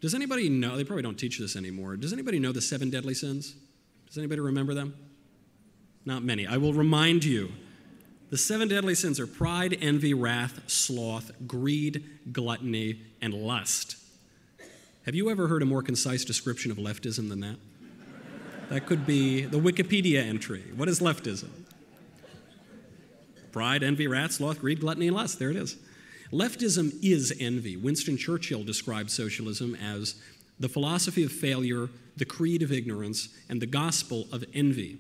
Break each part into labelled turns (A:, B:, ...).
A: Does anybody know, they probably don't teach this anymore, does anybody know the 7 deadly sins? Does anybody remember them? Not many. I will remind you. The 7 deadly sins are pride, envy, wrath, sloth, greed, gluttony, and lust. Have you ever heard a more concise description of leftism than that? That could be the Wikipedia entry. What is leftism? Pride, envy, wrath, sloth, greed, gluttony, and lust. There it is. Leftism is envy. Winston Churchill described socialism as the philosophy of failure, the creed of ignorance, and the gospel of envy.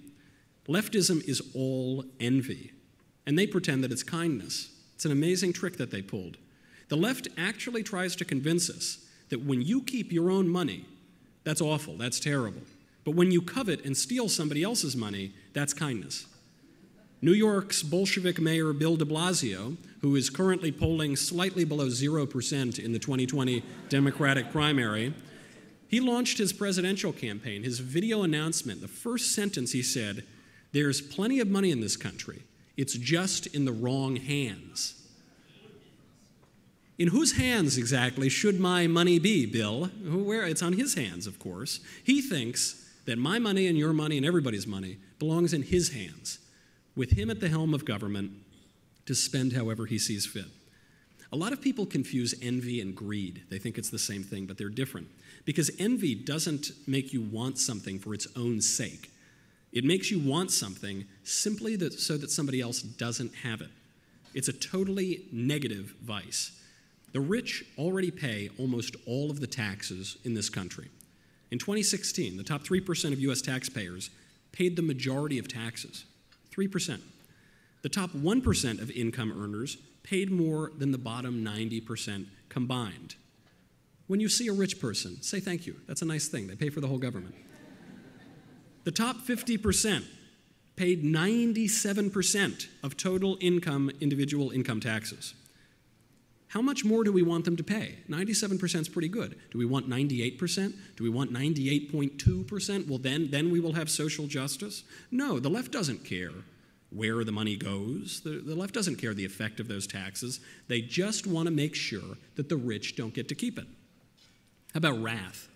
A: Leftism is all envy, and they pretend that it's kindness. It's an amazing trick that they pulled. The left actually tries to convince us that when you keep your own money, that's awful, that's terrible. But when you covet and steal somebody else's money, that's kindness. New York's Bolshevik mayor Bill de Blasio, who is currently polling slightly below 0% in the 2020 Democratic primary, he launched his presidential campaign. His video announcement, the first sentence he said, "There's plenty of money in this country. It's just in the wrong hands." In whose hands exactly should my money be, Bill? Where? It's on his hands, of course. He thinks that my money and your money and everybody's money belongs in his hands, with him at the helm of government to spend however he sees fit. A lot of people confuse envy and greed. They think it's the same thing, but they're different. Because envy doesn't make you want something for its own sake. It makes you want something simply so that somebody else doesn't have it. It's a totally negative vice. The rich already pay almost all of the taxes in this country. In 2016, the top 3% of U.S. taxpayers paid the majority of taxes, 3%. The top 1% of income earners paid more than the bottom 90% combined. When you see a rich person, say thank you. That's a nice thing. They pay for the whole government. The top 50% paid 97% of total income, individual income taxes. How much more do we want them to pay? 97% is pretty good. Do we want 98%? Do we want 98.2%? Well, then we will have social justice? No, the left doesn't care where the money goes. The left doesn't care the effect of those taxes. They just want to make sure that the rich don't get to keep it. How about wrath?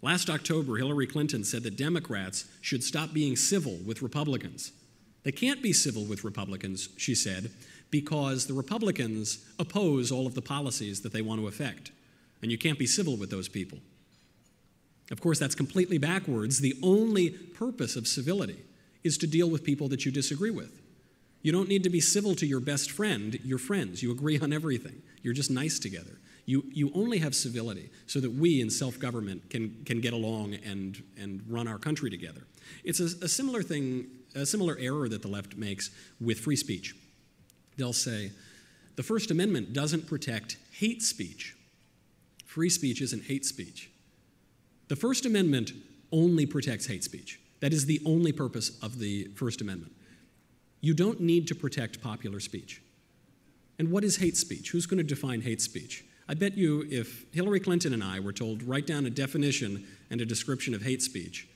A: Last October, Hillary Clinton said that Democrats should stop being civil with Republicans. They can't be civil with Republicans, she said, because the Republicans oppose all of the policies that they want to affect, and you can't be civil with those people. Of course, that's completely backwards. The only purpose of civility is to deal with people that you disagree with. You don't need to be civil to your best friend, your friends. You agree on everything. You're just nice together. You only have civility so that we in self-government can get along and run our country together. It's a similar thing, a similar error that the left makes with free speech. They'll say, the First Amendment doesn't protect hate speech. Free speech isn't hate speech. The First Amendment only protects hate speech. That is the only purpose of the First Amendment. You don't need to protect popular speech. And what is hate speech? Who's going to define hate speech? I bet you if Hillary Clinton and I were told, write down a definition and a description of hate speech,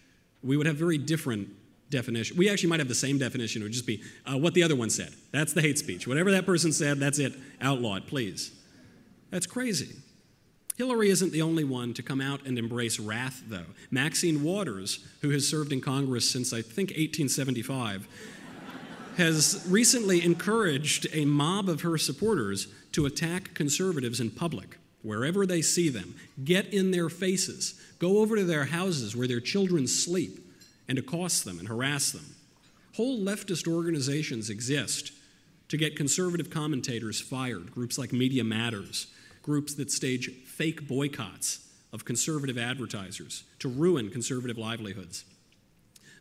A: we would have very different definition. We actually might have the same definition. It would just be what the other one said. That's the hate speech. Whatever that person said, that's it. Outlaw it, please. That's crazy. Hillary isn't the only one to come out and embrace wrath, though. Maxine Waters, who has served in Congress since, I think, 1875, has recently encouraged a mob of her supporters to attack conservatives in public, wherever they see them. Get in their faces. Go over to their houses where their children sleep and accost them and harass them. Whole leftist organizations exist to get conservative commentators fired, groups like Media Matters, groups that stage fake boycotts of conservative advertisers to ruin conservative livelihoods.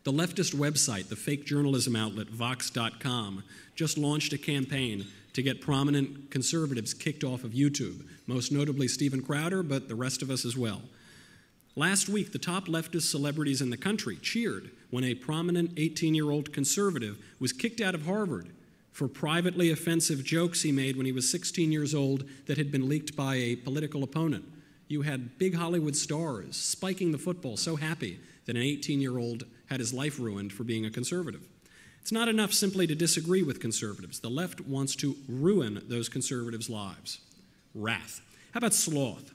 A: The leftist website, the fake journalism outlet Vox.com, just launched a campaign to get prominent conservatives kicked off of YouTube, most notably Steven Crowder, but the rest of us as well. Last week, the top leftist celebrities in the country cheered when a prominent 18-year-old conservative was kicked out of Harvard for privately offensive jokes he made when he was 16 years old that had been leaked by a political opponent. You had big Hollywood stars spiking the football, so happy that an 18-year-old had his life ruined for being a conservative. It's not enough simply to disagree with conservatives. The left wants to ruin those conservatives' lives. Wrath. How about sloth?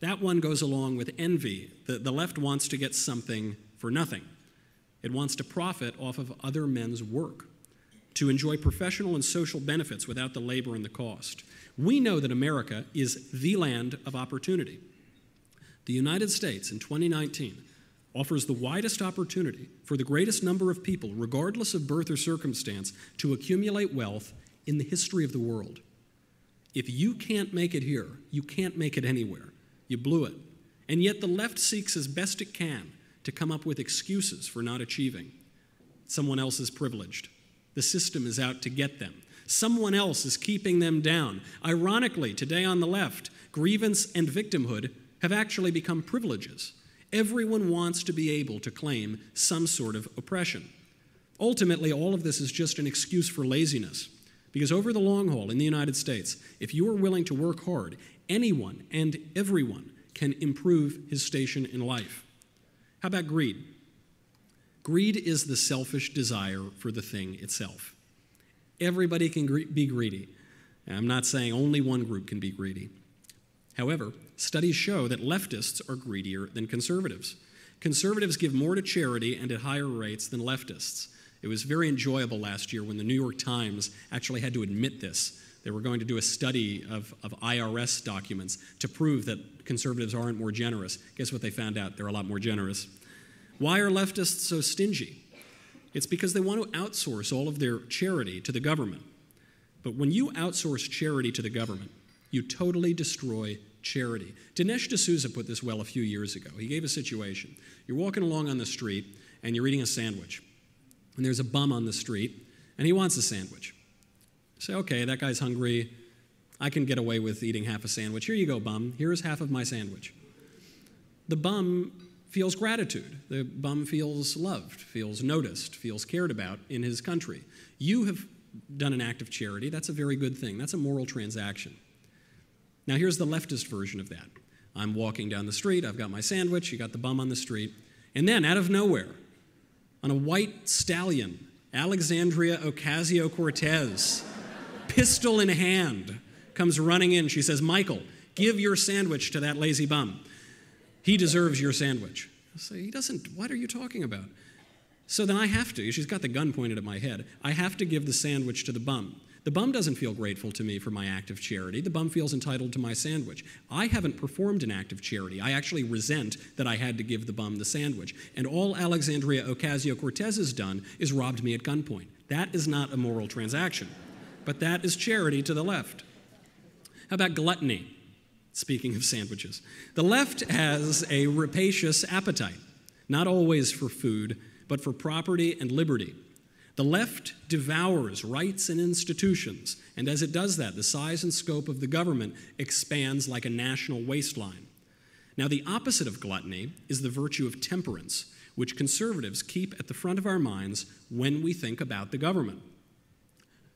A: That one goes along with envy. The left wants to get something for nothing. It wants to profit off of other men's work, to enjoy professional and social benefits without the labor and the cost. We know that America is the land of opportunity. The United States in 2019 offers the widest opportunity for the greatest number of people, regardless of birth or circumstance, to accumulate wealth in the history of the world. If you can't make it here, you can't make it anywhere. You blew it. And yet the left seeks as best it can to come up with excuses for not achieving. Someone else is privileged. The system is out to get them. Someone else is keeping them down. Ironically, today on the left, grievance and victimhood have actually become privileges. Everyone wants to be able to claim some sort of oppression. Ultimately, all of this is just an excuse for laziness. Because over the long haul in the United States, if you are willing to work hard, anyone and everyone can improve his station in life. How about greed? Greed is the selfish desire for the thing itself. Everybody can be greedy. I'm not saying only one group can be greedy. However, studies show that leftists are greedier than conservatives. Conservatives give more to charity and at higher rates than leftists. It was very enjoyable last year when the New York Times actually had to admit this. They were going to do a study of IRS documents to prove that conservatives aren't more generous. Guess what they found out? They're a lot more generous. Why are leftists so stingy? It's because they want to outsource all of their charity to the government. But when you outsource charity to the government, you totally destroy charity. Dinesh D'Souza put this well a few years ago. He gave a situation. You're walking along on the street, and you're eating a sandwich. And there's a bum on the street, and he wants a sandwich. You say, okay, that guy's hungry. I can get away with eating half a sandwich. Here you go, bum. Here's half of my sandwich. The bum feels gratitude. The bum feels loved, feels noticed, feels cared about in his country. You have done an act of charity. That's a very good thing. That's a moral transaction. Now, here's the leftist version of that. I'm walking down the street. I've got my sandwich. You got the bum on the street. And then, out of nowhere, on a white stallion, Alexandria Ocasio-Cortez, pistol in hand, comes running in. She says, Michael, give your sandwich to that lazy bum. He deserves your sandwich. I say, he doesn't. What are you talking about? So then I have to. She's got the gun pointed at my head. I have to give the sandwich to the bum. The bum doesn't feel grateful to me for my act of charity. The bum feels entitled to my sandwich. I haven't performed an act of charity. I actually resent that I had to give the bum the sandwich. And all Alexandria Ocasio-Cortez has done is robbed me at gunpoint. That is not a moral transaction. But that is charity to the left. How about gluttony? Speaking of sandwiches. The left has a rapacious appetite, not always for food, but for property and liberty. The left devours rights and institutions, and as it does that, the size and scope of the government expands like a national waistline. Now, the opposite of gluttony is the virtue of temperance, which conservatives keep at the front of our minds when we think about the government.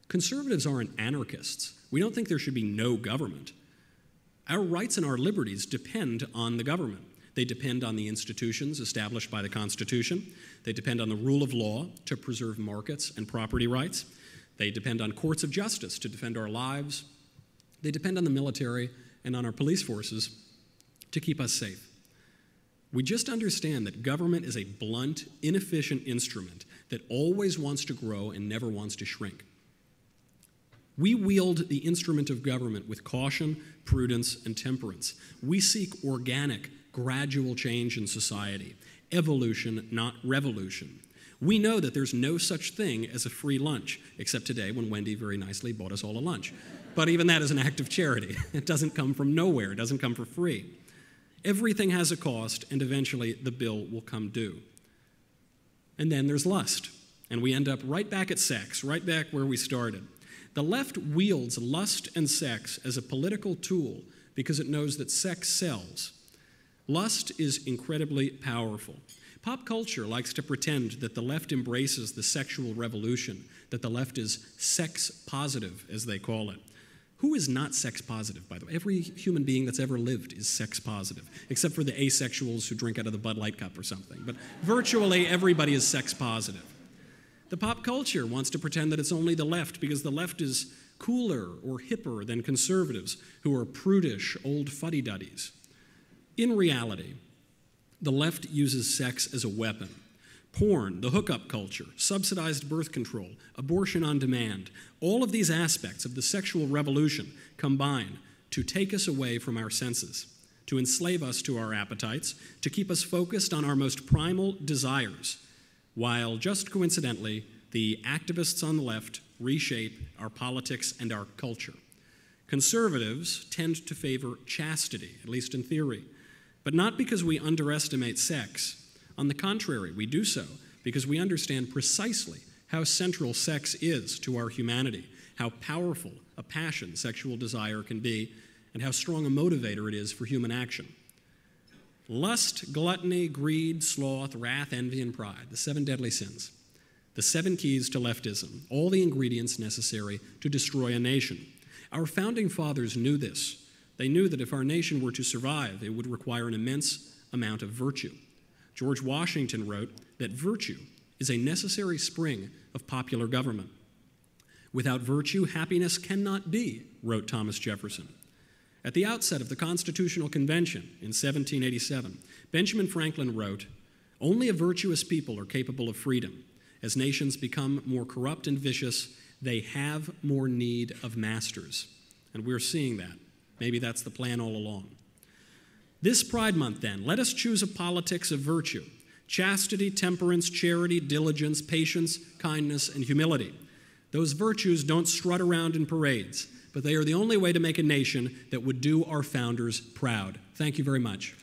A: Conservatives aren't anarchists. We don't think there should be no government. Our rights and our liberties depend on the government. They depend on the institutions established by the Constitution. They depend on the rule of law to preserve markets and property rights. They depend on courts of justice to defend our lives. They depend on the military and on our police forces to keep us safe. We just understand that government is a blunt, inefficient instrument that always wants to grow and never wants to shrink. We wield the instrument of government with caution, prudence, and temperance. We seek organic, gradual change in society, evolution, not revolution. We know that there's no such thing as a free lunch, except today when Wendy very nicely bought us all a lunch. But even that is an act of charity. It doesn't come from nowhere. It doesn't come for free. Everything has a cost, and eventually the bill will come due. And then there's lust, and we end up right back at sex, right back where we started. The left wields lust and sex as a political tool because it knows that sex sells. Lust is incredibly powerful. Pop culture likes to pretend that the left embraces the sexual revolution, that the left is sex positive, as they call it. Who is not sex positive, by the way? Every human being that's ever lived is sex positive, except for the asexuals who drink out of the Bud Light cup or something. But virtually everybody is sex positive. The pop culture wants to pretend that it's only the left because the left is cooler or hipper than conservatives who are prudish old fuddy-duddies. In reality, the left uses sex as a weapon. Porn, the hookup culture, subsidized birth control, abortion on demand, all of these aspects of the sexual revolution combine to take us away from our senses, to enslave us to our appetites, to keep us focused on our most primal desires, while just coincidentally, the activists on the left reshape our politics and our culture. Conservatives tend to favor chastity, at least in theory, but not because we underestimate sex. On the contrary, we do so because we understand precisely how central sex is to our humanity, how powerful a passion sexual desire can be, and how strong a motivator it is for human action. Lust, gluttony, greed, sloth, wrath, envy, and pride, the 7 deadly sins, the 7 keys to leftism, all the ingredients necessary to destroy a nation. Our founding fathers knew this. They knew that if our nation were to survive, it would require an immense amount of virtue. George Washington wrote that virtue is a necessary spring of popular government. Without virtue, happiness cannot be, wrote Thomas Jefferson. At the outset of the Constitutional Convention in 1787, Benjamin Franklin wrote, "Only a virtuous people are capable of freedom. As nations become more corrupt and vicious, they have more need of masters." And we're seeing that. Maybe that's the plan all along. This Pride Month, then, let us choose a politics of virtue: chastity, temperance, charity, diligence, patience, kindness, and humility. Those virtues don't strut around in parades, but they are the only way to make a nation that would do our founders proud. Thank you very much.